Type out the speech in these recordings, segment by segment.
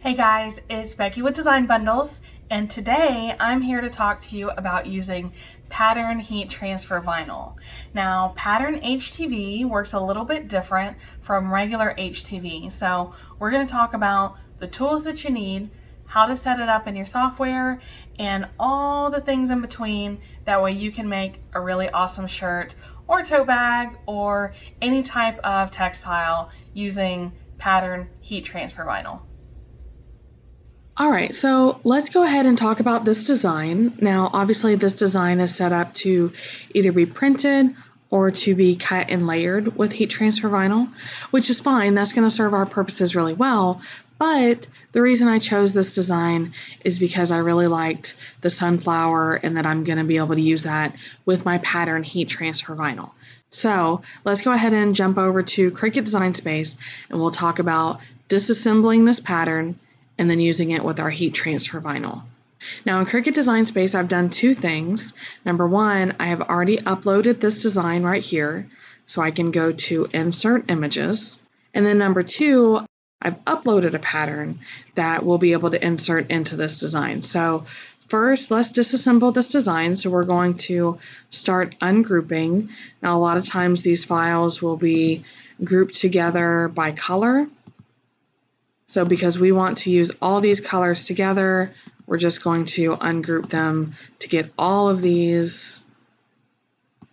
Hey guys, it's Becky with Design Bundles, and today I'm here to talk to you about using pattern heat transfer vinyl. Now, pattern HTV works a little bit different from regular HTV, so we're going to talk about the tools that you need, how to set it up in your software, and all the things in between. That way you can make a really awesome shirt or tote bag or any type of textile using pattern heat transfer vinyl. All right, so let's go ahead and talk about this design. Now, obviously this design is set up to either be printed or to be cut and layered with heat transfer vinyl, which is fine. That's going to serve our purposes really well. But the reason I chose this design is because I really liked the sunflower and that I'm going to be able to use that with my pattern heat transfer vinyl. So let's go ahead and jump over to Cricut Design Space and we'll talk about disassembling this pattern and then using it with our heat transfer vinyl. Now in Cricut Design Space, I've done two things. Number one, I have already uploaded this design right here, so I can go to Insert Images. And then number two, I've uploaded a pattern that we'll be able to insert into this design. So first, let's disassemble this design. So we're going to start ungrouping. Now a lot of times these files will be grouped together by color. So because we want to use all these colors together, we're just going to ungroup them to get all of these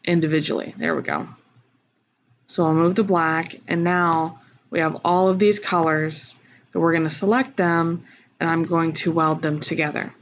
individually. There we go. So I'll move the black, and now we have all of these colors that we're going to select them, and I'm going to weld them together.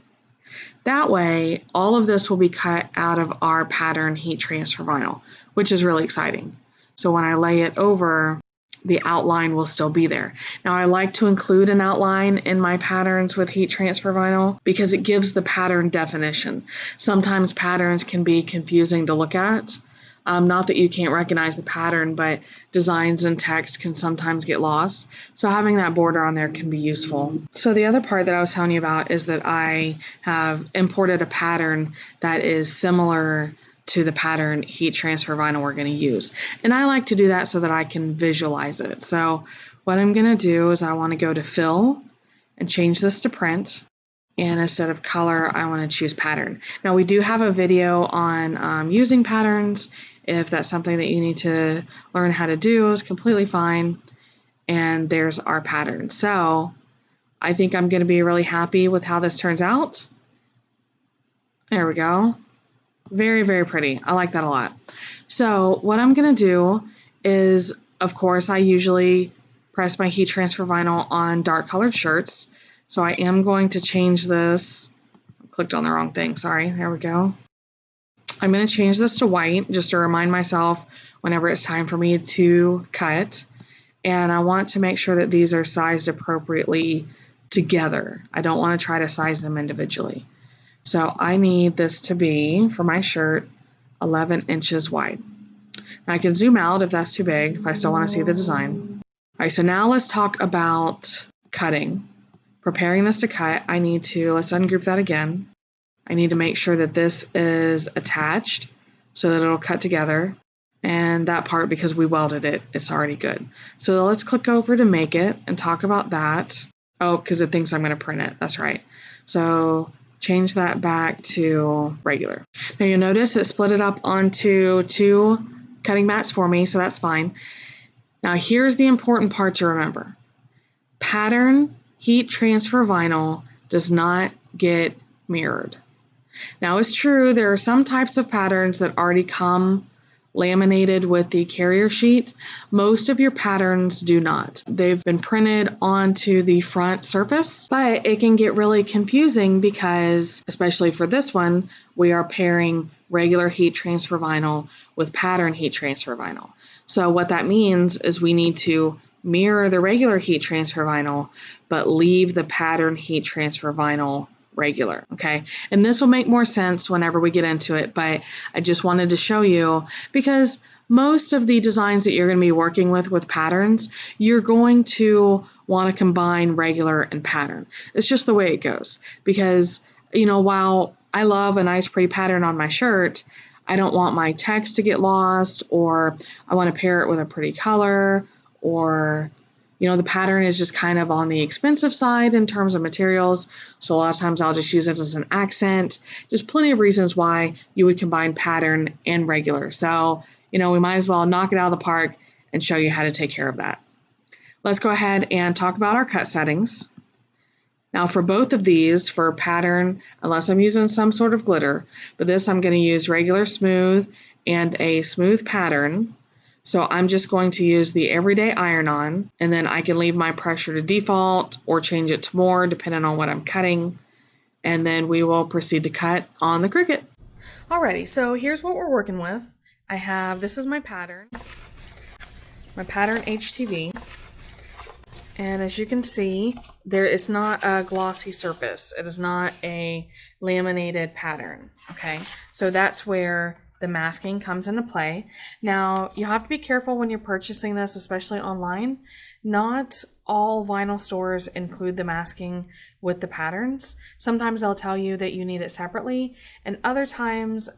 That way, all of this will be cut out of our pattern heat transfer vinyl, which is really exciting. So when I lay it over, the outline will still be there. Now I like to include an outline in my patterns with heat transfer vinyl because it gives the pattern definition. Sometimes patterns can be confusing to look at. Not that you can't recognize the pattern, but designs and text can sometimes get lost. So having that border on there can be useful. So the other part that I was telling you about is that I have imported a pattern that is similar to the pattern heat transfer vinyl we're going to use. And I like to do that so that I can visualize it. So what I'm going to do is I want to go to Fill and change this to Print. And instead of color, I want to choose pattern. Now we do have a video on using patterns. If that's something that you need to learn how to do, it's completely fine. And there's our pattern. So I think I'm going to be really happy with how this turns out. There we go. Very, very pretty. I like that a lot. So what I'm going to do is, of course, I usually press my heat transfer vinyl on dark colored shirts. So I am going to change this. I clicked on the wrong thing. Sorry. There we go. I'm going to change this to white just to remind myself whenever it's time for me to cut. And I want to make sure that these are sized appropriately together. I don't want to try to size them individually. So I need this to be, for my shirt, 11 inches wide. Now I can zoom out if that's too big, if I still want to see the design. All right, so now let's talk about cutting. Preparing this to cut, let's ungroup that again. I need to make sure that this is attached so that it'll cut together. And that part, because we welded it, it's already good. So let's click over to Make It and talk about that. Oh, because it thinks I'm going to print it. That's right. So change that back to regular. Now you'll notice it split it up onto two cutting mats for me, so that's fine. Now here's the important part to remember. Pattern heat transfer vinyl does not get mirrored. Now it's true there are some types of patterns that already come laminated with the carrier sheet. Most of your patterns do not. They've been printed onto the front surface, but it can get really confusing because, especially for this one, we are pairing regular heat transfer vinyl with pattern heat transfer vinyl. So what that means is we need to mirror the regular heat transfer vinyl, but leave the pattern heat transfer vinyl regular, okay? And this will make more sense whenever we get into it, but I just wanted to show you because most of the designs that you're going to be working with patterns, you're going to want to combine regular and pattern. It's just the way it goes because, you know, while I love a nice pretty pattern on my shirt, I don't want my text to get lost, or I want to pair it with a pretty color, or You know, the pattern is just kind of on the expensive side in terms of materials, so a lot of times I'll just use it as an accent. There's plenty of reasons why you would combine pattern and regular. So, you know, we might as well knock it out of the park and show you how to take care of that. Let's go ahead and talk about our cut settings. Now for both of these, for pattern, unless I'm using some sort of glitter, but this I'm going to use regular smooth and a smooth pattern. So I'm just going to use the everyday iron-on, and then I can leave my pressure to default or change it to more depending on what I'm cutting. And then we will proceed to cut on the Cricut. Alrighty, so here's what we're working with. This is my pattern HTV. And as you can see, it's not a glossy surface. It is not a laminated pattern, okay? So that's where the masking comes into play. Now, you have to be careful when you're purchasing this, especially online. Not all vinyl stores include the masking with the patterns. Sometimes they'll tell you that you need it separately, and other times,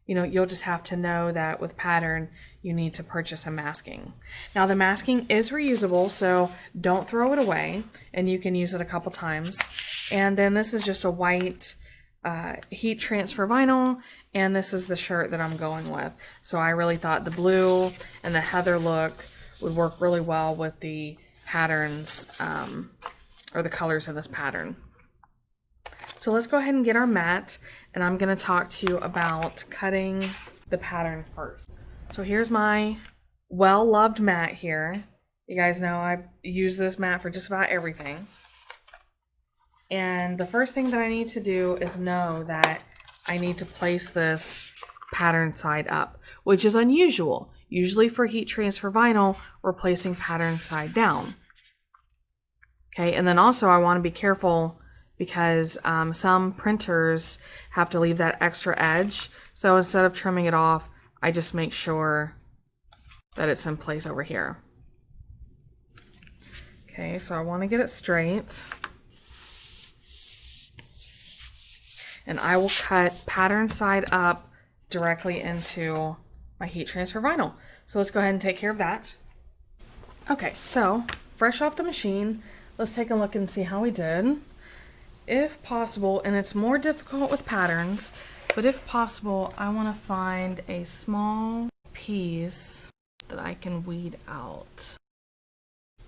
you'll just have to know that with pattern, you need to purchase a masking. Now, the masking is reusable, so don't throw it away, and you can use it a couple times. And then this is just a white heat transfer vinyl, and this is the shirt that I'm going with. So I really thought the blue and the heather look would work really well with the patterns, or the colors of this pattern. So let's go ahead and get our mat, and I'm going to talk to you about cutting the pattern first. So here's my well-loved mat here. You guys know I use this mat for just about everything. And the first thing that I need to do is know that I need to place this pattern side up, which is unusual. Usually for heat transfer vinyl, we're placing pattern side down. Okay, and then also I want to be careful because some printers have to leave that extra edge. So instead of trimming it off, I just make sure that it's in place over here. Okay, so I want to get it straight. And I will cut pattern side up directly into my heat transfer vinyl. So let's go ahead and take care of that. Okay, so fresh off the machine, let's take a look and see how we did. If possible, and it's more difficult with patterns, but if possible, I want to find a small piece that I can weed out.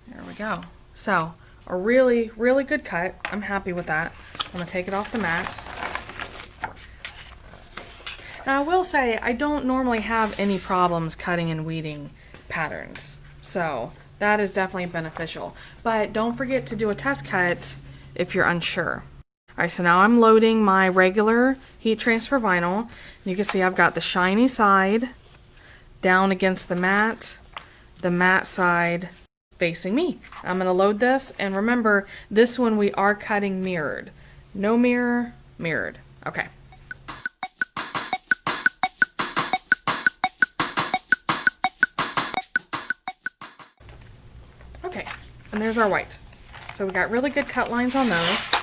There we go. So a really, really good cut. I'm happy with that. I'm going to take it off the mat. Now I will say I don't normally have any problems cutting and weeding patterns, so that is definitely beneficial. But don't forget to do a test cut if you're unsure. Alright, so now I'm loading my regular heat transfer vinyl. You can see I've got the shiny side down against the matte side facing me. I'm going to load this, and remember, this one we are cutting mirrored. No mirror, mirrored. Okay. Okay, and there's our white. So we got really good cut lines on those.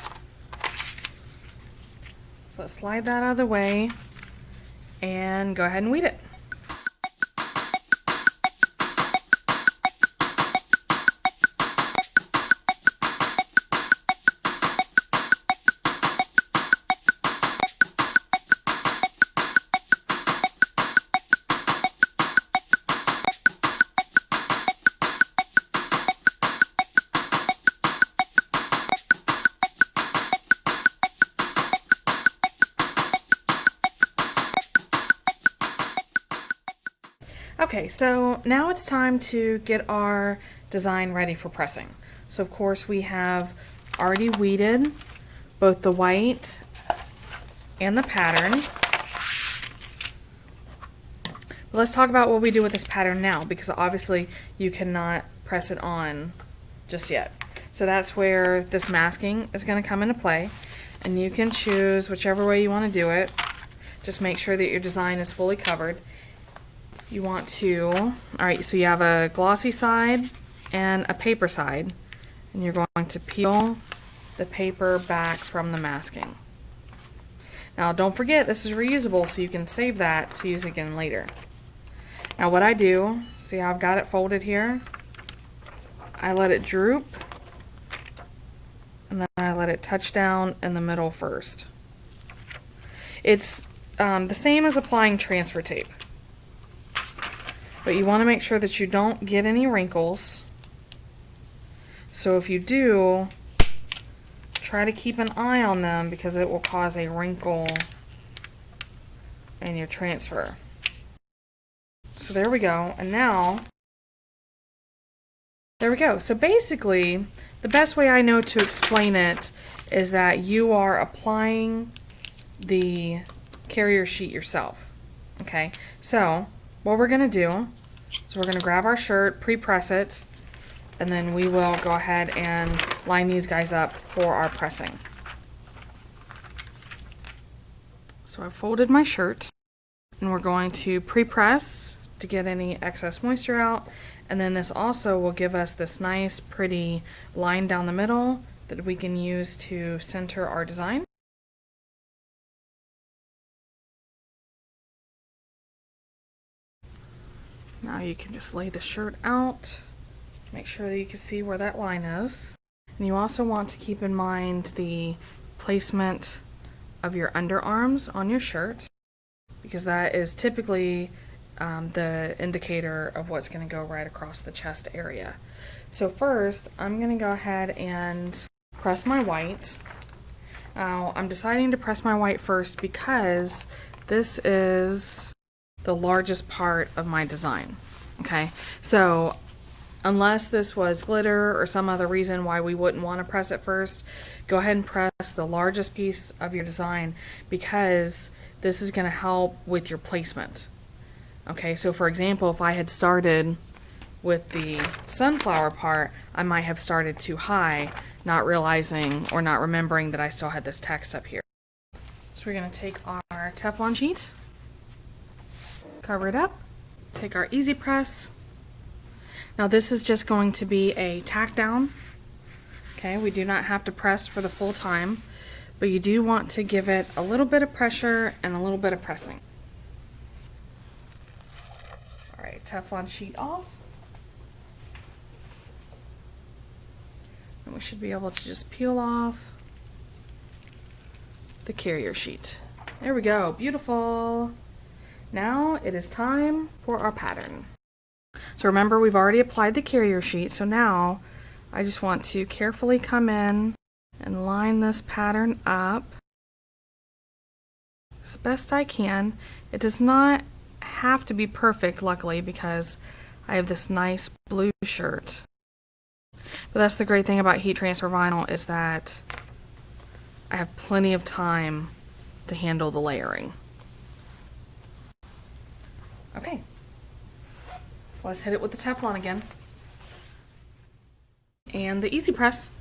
So let's slide that out of the way and go ahead and weed it. Okay, so now it's time to get our design ready for pressing. So of course we have already weeded both the white and the pattern. But let's talk about what we do with this pattern now, because obviously you cannot press it on just yet. So that's where this masking is going to come into play, and you can choose whichever way you want to do it. Just make sure that your design is fully covered. You want to, alright, so you have a glossy side and a paper side, and you're going to peel the paper back from the masking. Now don't forget, this is reusable, so you can save that to use again later. Now what I do, see how I've got it folded here? I let it droop, and then I let it touch down in the middle first. It's the same as applying transfer tape, but you want to make sure that you don't get any wrinkles. So if you do, try to keep an eye on them because it will cause a wrinkle in your transfer. So there we go, and now, there we go. So basically, the best way I know to explain it is that you are applying the carrier sheet yourself. Okay, so what we're going to do is we're going to grab our shirt, pre-press it, and then we will go ahead and line these guys up for our pressing. So I've folded my shirt, and we're going to pre-press to get any excess moisture out, and then this also will give us this nice pretty line down the middle that we can use to center our design. Now you can just lay the shirt out, make sure that you can see where that line is. And you also want to keep in mind the placement of your underarms on your shirt, because that is typically the indicator of what's going to go right across the chest area. So first, I'm going to go ahead and press my white. Now, I'm deciding to press my white first because this is the largest part of my design. Okay, so unless this was glitter or some other reason why we wouldn't want to press it first, go ahead and press the largest piece of your design because this is going to help with your placement. Okay, so for example, if I had started with the sunflower part, I might have started too high, not realizing or not remembering that I still had this text up here. So we're going to take our Teflon sheet, cover it up, take our EasyPress. Now this is just going to be a tack down. Okay, we do not have to press for the full time, but you do want to give it a little bit of pressure and a little bit of pressing. Alright, Teflon sheet off. And we should be able to just peel off the carrier sheet. There we go, beautiful. Now it is time for our pattern. So remember, we've already applied the carrier sheet, so now I just want to carefully come in and line this pattern up as best I can. It does not have to be perfect, luckily, because I have this nice blue shirt. But that's the great thing about heat transfer vinyl, is that I have plenty of time to handle the layering. Okay, so let's hit it with the Teflon again. And the EasyPress.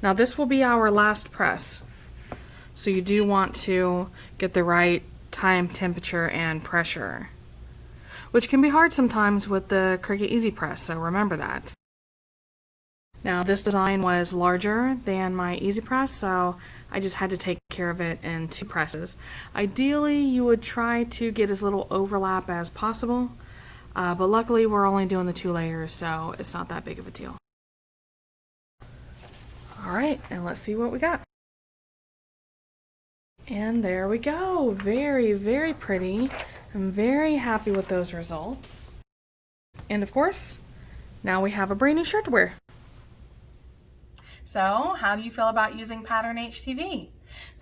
Now this will be our last press, so you do want to get the right time, temperature, and pressure, which can be hard sometimes with the Cricut EasyPress, so remember that. Now this design was larger than my EasyPress, so I just had to take care of it in 2 presses. Ideally, you would try to get as little overlap as possible, but luckily we're only doing the 2 layers, so it's not that big of a deal. Alright, and let's see what we got. And there we go. Very, very pretty. I'm very happy with those results. And of course, now we have a brand new shirt to wear. So, how do you feel about using Pattern HTV?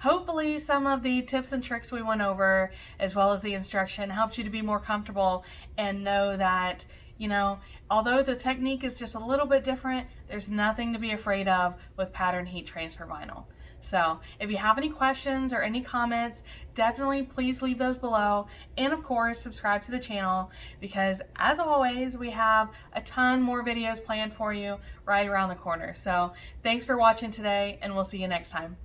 Hopefully some of the tips and tricks we went over, as well as the instruction, helped you to be more comfortable and know that, you know, although the technique is just a little bit different, there's nothing to be afraid of with Pattern Heat Transfer Vinyl. So if you have any questions or any comments, definitely please leave those below. And of course, subscribe to the channel, because as always, we have a ton more videos planned for you right around the corner. So thanks for watching today, and we'll see you next time.